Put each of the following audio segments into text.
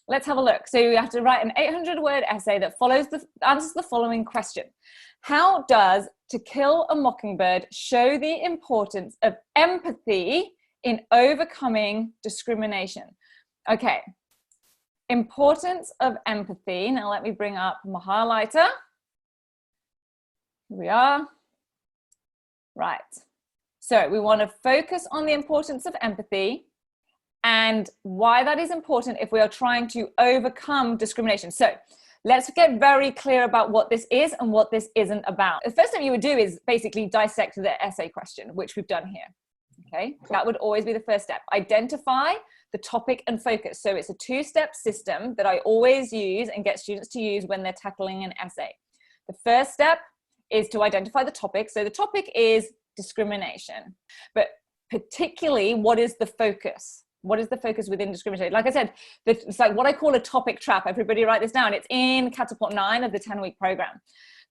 Let's have a look. So you have to write an 800-word essay that answers the following question. How does To Kill a Mockingbird show the importance of empathy in overcoming discrimination? Okay, importance of empathy. Now let me bring up my highlighter. Here we are. Right. So we want to focus on the importance of empathy and why that is important if we are trying to overcome discrimination. So let's get very clear about what this is and what this isn't about. The first thing you would do is basically dissect the essay question, which we've done here. Okay, that would always be the first step. Identify the topic and focus. So it's a two-step system that I always use and get students to use when they're tackling an essay. The first step is to identify the topic. So the topic is discrimination, but particularly what is the focus? What is the focus within discrimination? Like I said, it's like what I call a topic trap. Everybody write this down. It's in Catapult 9 of the 10-week program.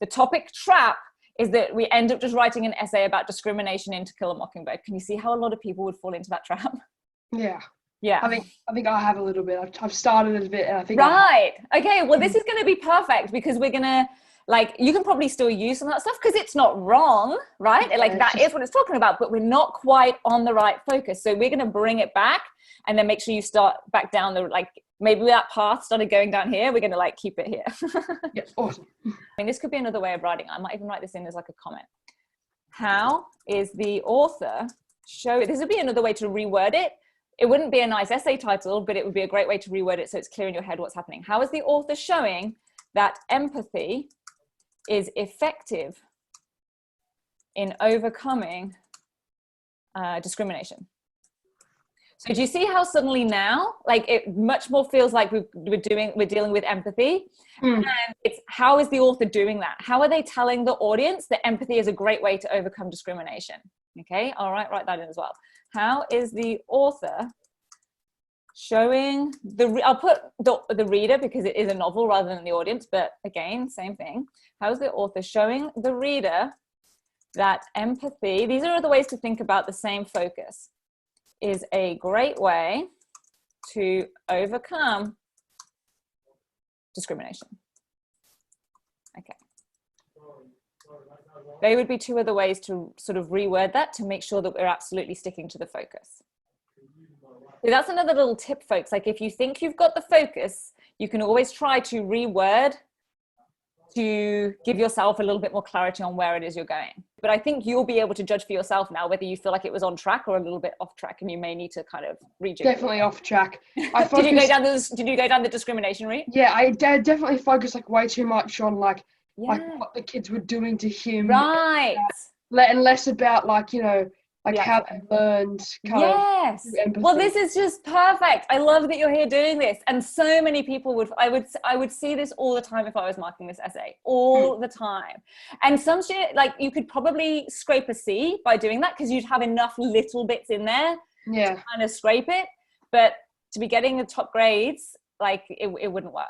The topic trap is that we end up just writing an essay about discrimination in To Kill a Mockingbird. Can you see how a lot of people would fall into that trap? Yeah. Yeah. I think I have a little bit. I've started a bit, and I think. Right. Okay. Well, this is going to be perfect because we're going to, like, you can probably still use some of that stuff because it's not wrong, right? Yeah, like that is what it's talking about, but we're not quite on the right focus. So we're going to bring it back and then make sure you start back down the, like, maybe that path started going down here. We're going to like keep it here. Yeah, awesome. I mean, this could be another way of writing. I might even write this in as like a comment. How is the author this would be another way to reword it. It wouldn't be a nice essay title, but it would be a great way to reword it so it's clear in your head what's happening. How is the author showing that empathy is effective in overcoming discrimination? So do you see how suddenly now, like, it much more feels like we're dealing with empathy, and it's how is the author doing that? How are they telling the audience that empathy is a great way to overcome discrimination? Okay, all right, write that in as well. How is the author showing I'll put the reader because it is a novel rather than the audience, but again, same thing. How is the author showing the reader that empathy, these are other ways to think about the same focus, is a great way to overcome discrimination? Okay. They would be two other ways to sort of reword that to make sure that we're absolutely sticking to the focus. So that's another little tip, folks. Like, if you think you've got the focus, you can always try to reword to give yourself a little bit more clarity on where it is you're going. But I think you'll be able to judge for yourself now whether you feel like it was on track or a little bit off track, and you may need to kind of rejig. Definitely off track. Did you go down the discrimination route? Yeah, I definitely focused like way too much on like what the kids were doing to him. Right. And less about like, you know, like how they learned kind of empathy. Well, this is just perfect. I love that you're here doing this. And so many people I would see this all the time if I was marking this essay, all the time. And some shit, like, you could probably scrape a C by doing that because you'd have enough little bits in there to kind of scrape it. But to be getting the top grades, like, it wouldn't work.